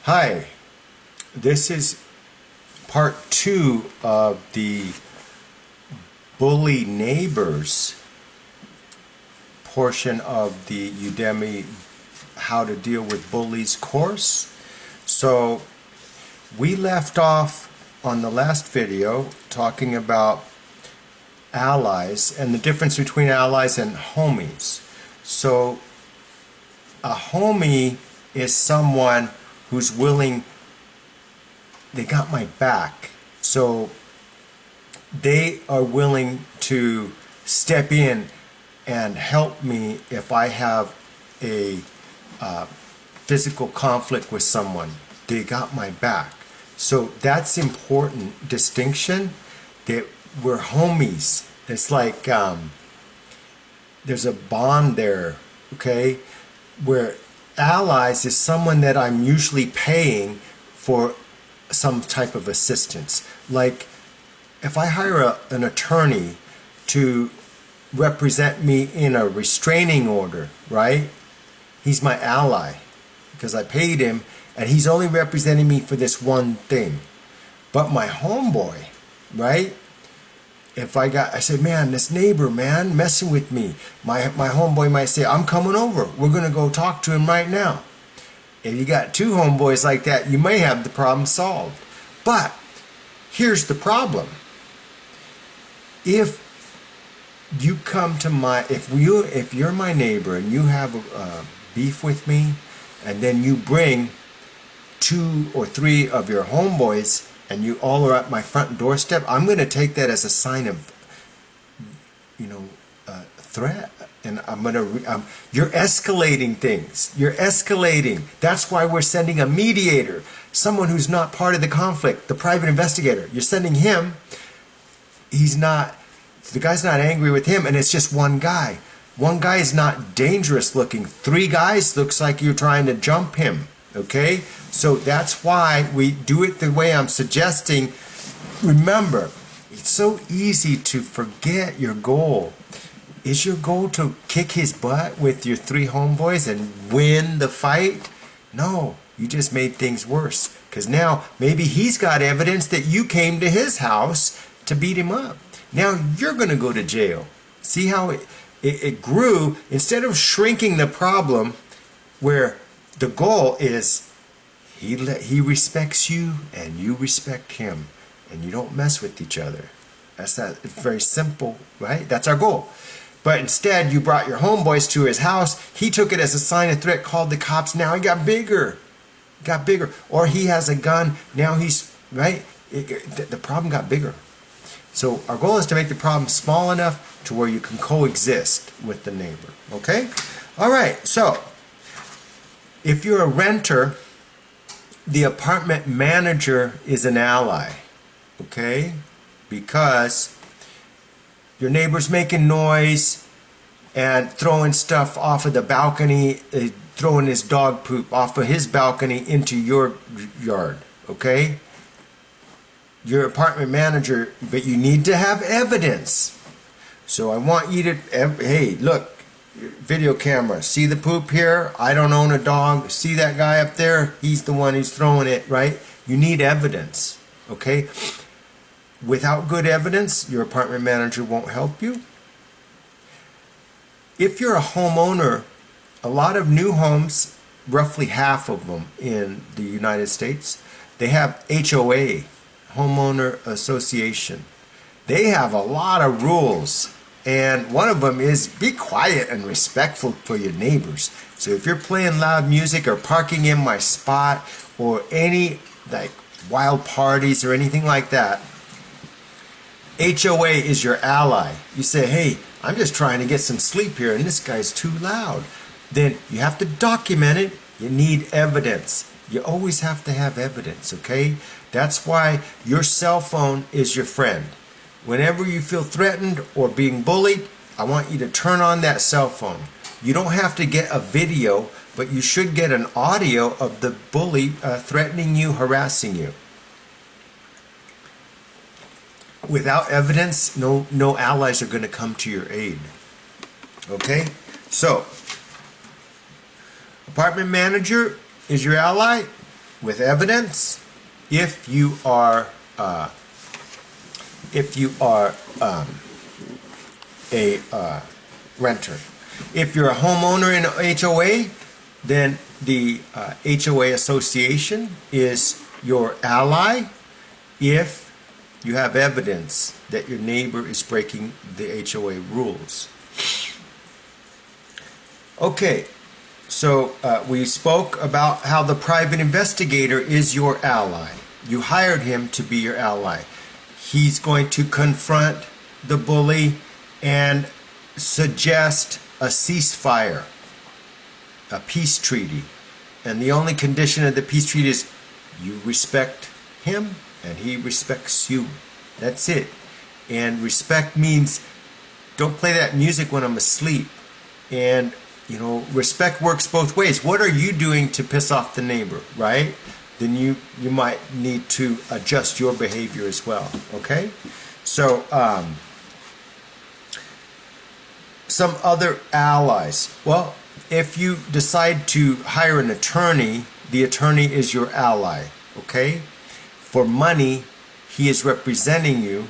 Hi, this is part 2 of the Bully Neighbors portion of the Udemy How to Deal with Bullies course. So we left off on the last video talking about allies and the difference between allies and homies. So a homie is someone who's willing, they got my back, so they are willing to step in and help me if I have a physical conflict with someone. They got my back. So that's important distinction, that we're homies. It's like there's a bond there, okay? Where allies is someone that I'm usually paying for some type of assistance. Like if I hire an attorney to represent me in a restraining order, right? He's my ally because I paid him and he's only representing me for this one thing. But my homeboy, right? If I said, man, this neighbor, man, messing with me. My homeboy might say, I'm coming over. We're going to go talk to him right now. If you got two homeboys like that, you may have the problem solved. But here's the problem. If you come to if you're my neighbor and you have beef with me, and then you bring 2 or 3 of your homeboys and you all are at my front doorstep, I'm going to take that as a sign of, threat. And you're escalating things. You're escalating. That's why we're sending a mediator, someone who's not part of the conflict, the private investigator. You're sending him. The guy's not angry with him, and it's just one guy. One guy is not dangerous looking. 3 guys looks like you're trying to jump him. Okay? So that's why we do it the way I'm suggesting. Remember, it's so easy to forget your goal. Is your goal to kick his butt with your 3 homeboys and win the fight? No, you just made things worse. Because now maybe he's got evidence that you came to his house to beat him up. Now you're going to go to jail. See how it grew? Instead of shrinking the problem, where the goal is he respects you and you respect him and you don't mess with each other. It's very simple, right? That's our goal. But instead you brought your homeboys to his house. He took it as a sign of threat, called the cops. Now he got bigger. Or he has a gun. Now he's, right? The problem got bigger. So our goal is to make the problem small enough to where you can coexist with the neighbor. Okay? All right. So if you're a renter, the apartment manager is an ally. Okay? Because your neighbor's making noise and throwing stuff off of the balcony, throwing his dog poop off of his balcony into your yard. Okay? Your apartment manager, but you need to have evidence. So I want you to, hey, look, video camera, see the poop here? I don't own a dog. See that guy up there? He's the one who's throwing it, right? You need evidence, okay? Without good evidence, your apartment manager won't help you. If you're a homeowner, a lot of new homes, roughly half of them in the United States, they have HOA, Homeowner Association. They have a lot of rules, and one of them is be quiet and respectful for your neighbors. So if you're playing loud music or parking in my spot or any like wild parties or anything like that, HOA is your ally. You say, hey, I'm just trying to get some sleep here and this guy's too loud. Then you have to document it. You need evidence. You always have to have evidence, okay? That's why your cell phone is your friend. Whenever you feel threatened or being bullied, I want you to turn on that cell phone. You don't have to get a video, but you should get an audio of the bully threatening you, harassing you. Without evidence, no allies are going to come to your aid. Okay? So, apartment manager is your ally. with evidence if you are a renter. If you're a homeowner in an HOA, then the HOA association is your ally if you have evidence that your neighbor is breaking the HOA rules. Okay, so we spoke about how the private investigator is your ally. You hired him to be your ally. He's going to confront the bully and suggest a ceasefire, a peace treaty. And the only condition of the peace treaty is you respect him and he respects you. That's it. And respect means don't play that music when I'm asleep. And, you know, respect works both ways. What are you doing to piss off the neighbor, right? Then you might need to adjust your behavior as well, okay? So, some other allies. Well, if you decide to hire an attorney, the attorney is your ally, okay? For money, he is representing you,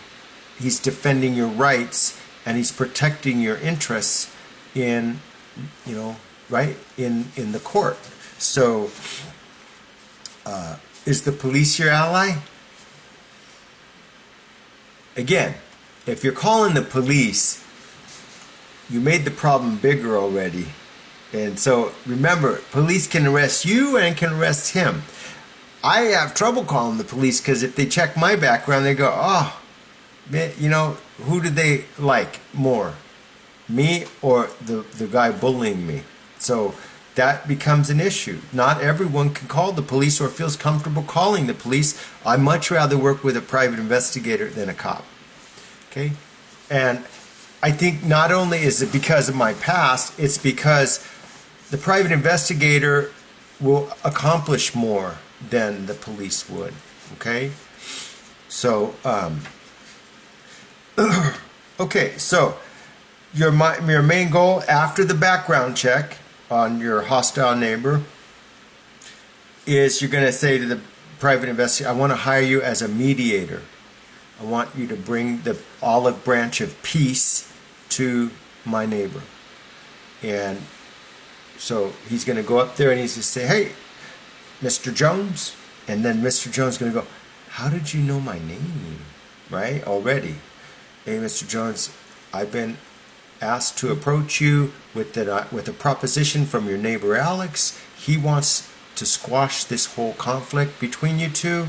he's defending your rights, and he's protecting your interests in, you know, right, in the court. So, is the police your ally? Again, if you're calling the police, you made the problem bigger already. And so remember, police can arrest you and can arrest him. I have trouble calling the police because if they check my background, they go, oh, man, you know, who do they like more? Me or the guy bullying me? So that becomes an issue. Not everyone can call the police or feels comfortable calling the police. I much rather work with a private investigator than a cop. Okay? And I think not only is it because of my past, it's because the private investigator will accomplish more than the police would. Okay? So, okay, so your main goal after the background check on your hostile neighbor is you're going to say to the private investigator, I want to hire you as a mediator. I want you to bring the olive branch of peace to my neighbor. And so he's going to go up there and he's going to say, hey, Mr. Jones. And then Mr. Jones is going to go, how did you know my name? Right? Already. Hey, Mr. Jones, I've been asked to approach you with a proposition from your neighbor Alex. He wants to squash this whole conflict between you two.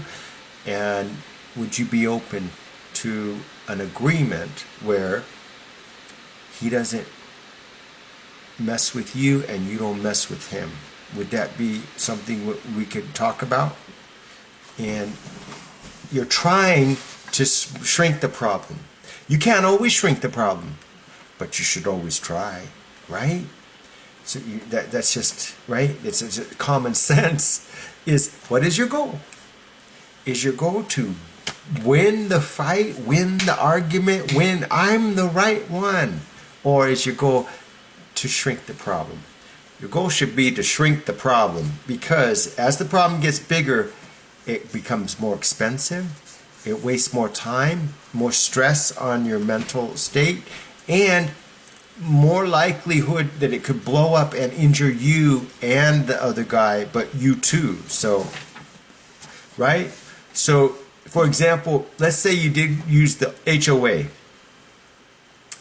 And would you be open to an agreement where he doesn't mess with you and you don't mess with him? Would that be something we could talk about? And you're trying to shrink the problem. You can't always shrink the problem, but you should always try, right? So that's just, right? It's common sense. Is what is your goal? Is your goal to win the fight, win the argument, win I'm the right one? Or is your goal to shrink the problem? Your goal should be to shrink the problem, because as the problem gets bigger, it becomes more expensive, it wastes more time, more stress on your mental state, and more likelihood that it could blow up and injure you and the other guy, but you too. So, right? So, for example, let's say you did use the HOA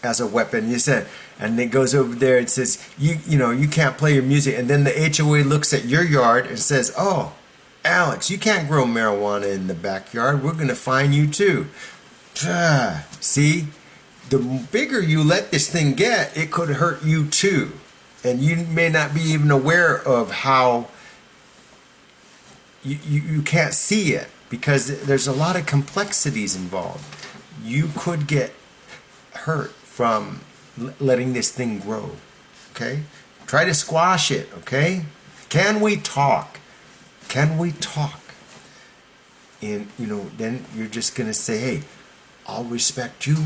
as a weapon. You said, and it goes over there and says, you know, you can't play your music. And then the HOA looks at your yard and says, oh, Alex, you can't grow marijuana in the backyard. We're going to fine you too. See, the bigger you let this thing get, it could hurt you too. And you may not be even aware of how you can't see it, because there's a lot of complexities involved. You could get hurt from letting this thing grow. Okay? Try to squash it, okay? Can we talk? Can we talk? And, you know, then you're just going to say, hey, I'll respect you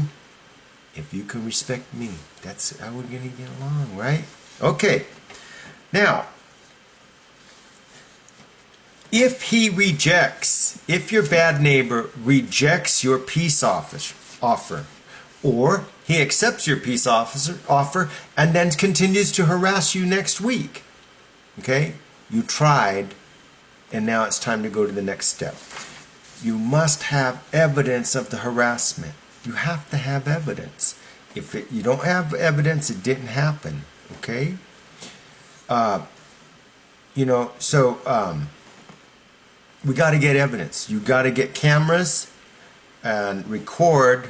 if you can respect me. That's how we're going to get along, right? Okay. Now, if your bad neighbor rejects your peace offer, or he accepts your peace offer and then continues to harass you next week, okay? You tried, and now it's time to go to the next step. You must have evidence of the harassment. You have to have evidence. If you don't have evidence, it didn't happen, okay? We got to get evidence. You got to get cameras and record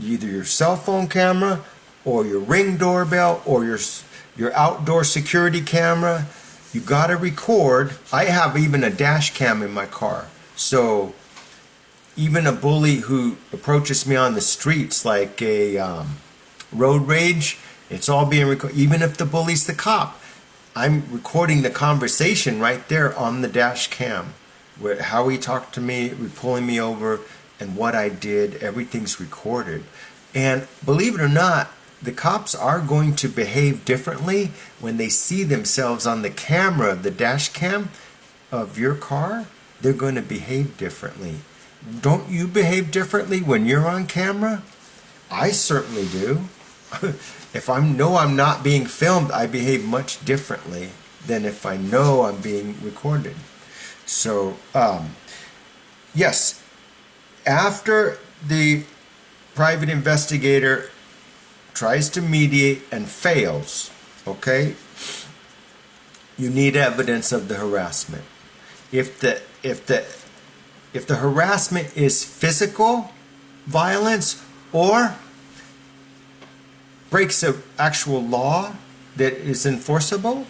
either your cell phone camera or your Ring doorbell or your outdoor security camera. You got to record. I have even a dash cam in my car. So even a bully who approaches me on the streets like a road rage, it's all being recorded. Even if the bully's the cop, I'm recording the conversation right there on the dash cam. How he talked to me, pulling me over, and what I did, everything's recorded. And believe it or not, the cops are going to behave differently when they see themselves on the camera, the dash cam of your car. They're going to behave differently. Don't you behave differently when you're on camera? I certainly do. If I know I'm not being filmed, I behave much differently than if I know I'm being recorded. So, yes, after the private investigator tries to mediate and fails, okay, you need evidence of the harassment. If the harassment is physical violence or breaks an actual law that is enforceable,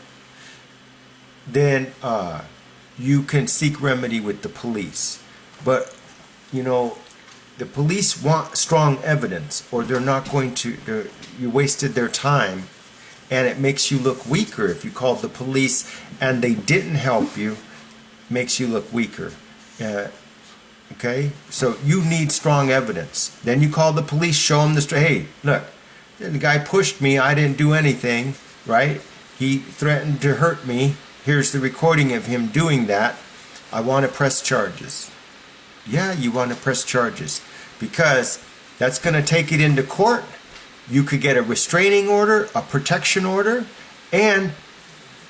then you can seek remedy with the police. But the police want strong evidence, or they're not going to. You wasted their time, and it makes you look weaker. If you called the police and they didn't help you, makes you look weaker. Okay, so you need strong evidence. Then you call the police, show them hey, look, the guy pushed me, I didn't do anything, right? He threatened to hurt me. Here's the recording of him doing that. I want to press charges. Yeah, you want to press charges because that's going to take it into court. You could get a restraining order, a protection order, and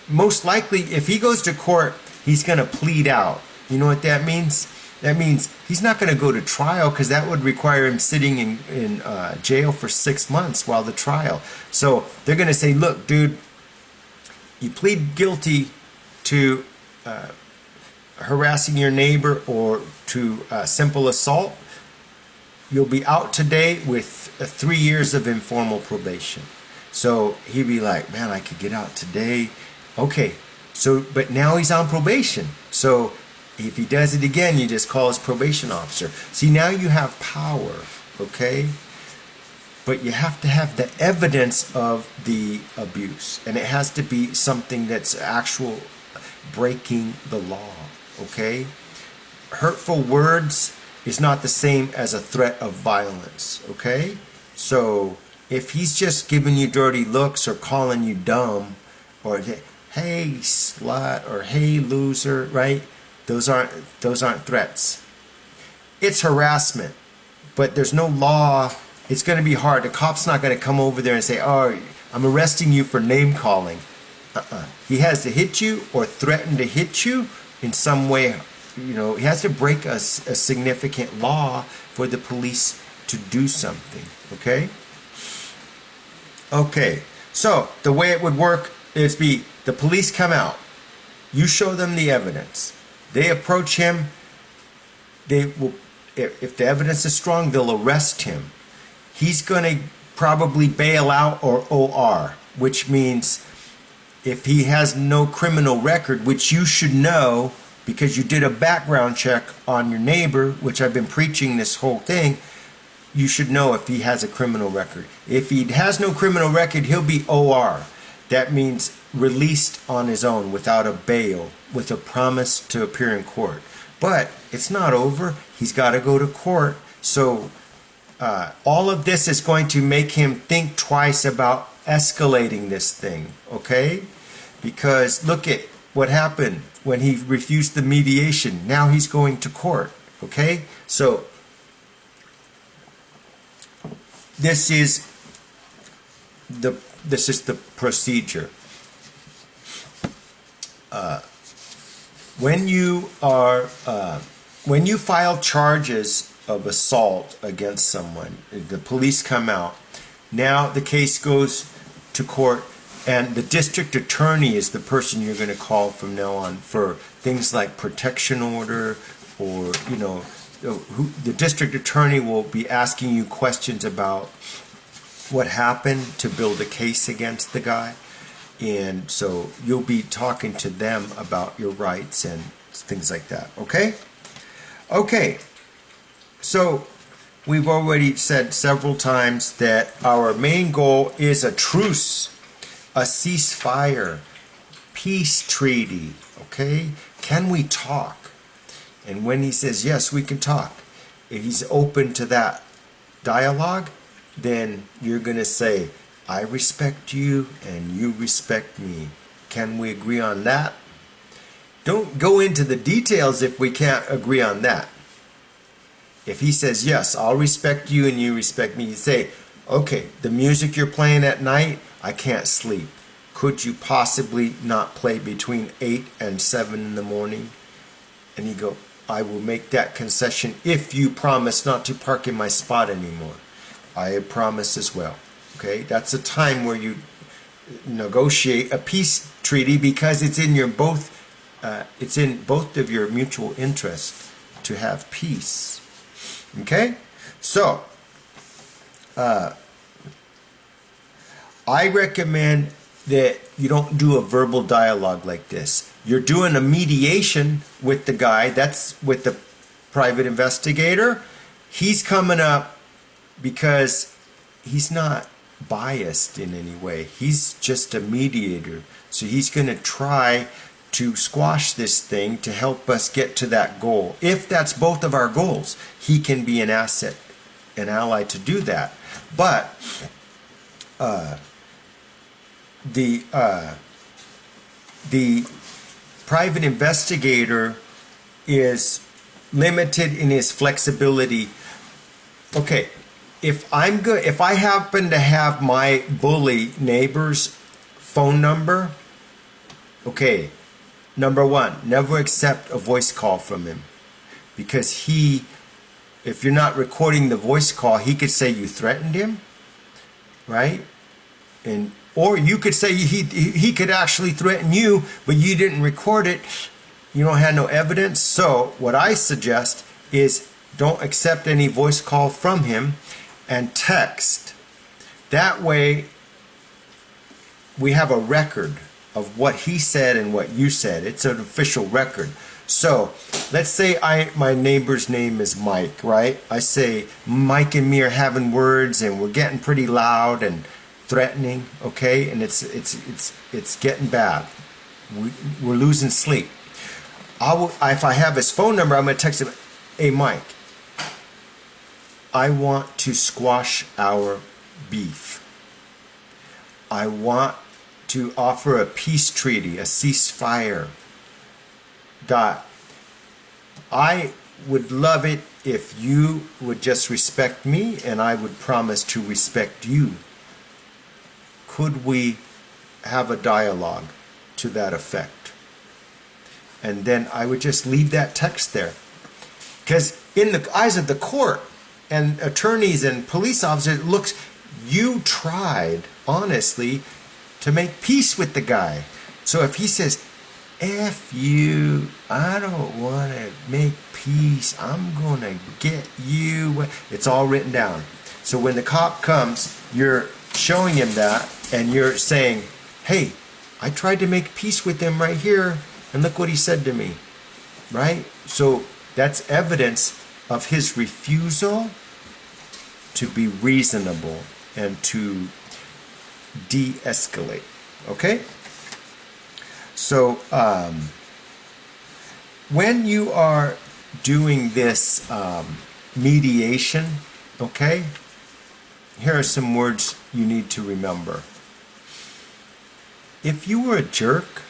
most likely if he goes to court, he's going to plead out. You know what that means? That means he's not going to go to trial because that would require him sitting in jail for 6 months while the trial. So they're going to say, look, dude, you plead guilty to harassing your neighbor or to simple assault. You'll be out today with 3 years of informal probation. So he'd be like, man, I could get out today. Okay, so but now he's on probation. So if he does it again, you just call his probation officer. See, now you have power, okay? But you have to have the evidence of the abuse. And it has to be something that's actual breaking the law, okay? Hurtful words is not the same as a threat of violence, okay? So if he's just giving you dirty looks or calling you dumb or hey slut or hey loser, right? Those aren't threats. It's harassment, but there's no law. It's going to be hard. The cop's not going to come over there and say, oh, I'm arresting you for name calling. He has to hit you or threaten to hit you in some way. He has to break a significant law for the police to do something, okay? Okay, so the way it would work is the police come out. You show them the evidence. They approach him. They will, if the evidence is strong, they'll arrest him. He's going to probably bail out or OR, which means if he has no criminal record, which you should know because you did a background check on your neighbor, which I've been preaching this whole thing, you should know if he has a criminal record. If he has no criminal record, he'll be OR. That means released on his own without a bail, with a promise to appear in court. But it's not over. He's got to go to court. So all of this is going to make him think twice about escalating this thing, okay? Because look at what happened when he refused the mediation. Now he's going to court. Okay? So this is the procedure. When you file charges of assault against someone, the police come out. Now the case goes to court, and the district attorney is the person you're going to call from now on for things like protection order, or the district attorney will be asking you questions about what happened to build a case against the guy. And so you'll be talking to them about your rights and things like that. Okay? Okay. So we've already said several times that our main goal is a truce, a ceasefire, peace treaty. Okay? Can we talk? And when he says, yes, we can talk, if he's open to that dialogue, then you're going to say, I respect you and you respect me. Can we agree on that? Don't go into the details if we can't agree on that. If he says, yes, I'll respect you and you respect me, you say, okay, the music you're playing at night, I can't sleep. Could you possibly not play between 8 and 7 in the morning? And he go, I will make that concession if you promise not to park in my spot anymore. I promise as well. Okay, that's a time where you negotiate a peace treaty, because it's in both of your mutual interest to have peace. Okay, so I recommend that you don't do a verbal dialogue like this. You're doing a mediation with the guy. That's with the private investigator. He's coming up because he's not biased in any way. He's just a mediator. So he's going to try to squash this thing to help us get to that goal. If that's both of our goals, he can be an asset, an ally to do that. But the private investigator is limited in his flexibility. Okay, if I happen to have my bully neighbor's phone number, okay, number one, never accept a voice call from him, because if you're not recording the voice call, he could say you threatened him, right? Or you could say he could actually threaten you, but you didn't record it. You don't have no evidence. So what I suggest is don't accept any voice call from him, and text. That way we have a record of what he said and what you said. It's an official record. So let's say my neighbor's name is Mike, right? I say Mike and me are having words and we're getting pretty loud and threatening, okay? And it's getting bad. We're losing sleep. If I have his phone number, I'm going to text him, hey Mike, I want to squash our beef. I want to offer a peace treaty, a ceasefire. I would love it if you would just respect me, and I would promise to respect you. Could we have a dialogue to that effect? And then I would just leave that text there. Because in the eyes of the court and attorneys and police officers, it looks, you tried honestly to make peace with the guy. So if he says, F you, I don't want to make peace, I'm going to get you, it's all written down. So when the cop comes, you're showing him that, and you're saying, hey, I tried to make peace with him right here, and look what he said to me, right? So that's evidence of his refusal to be reasonable and to de-escalate. Okay? So when you are doing this mediation, okay, here are some words you need to remember. If you were a jerk,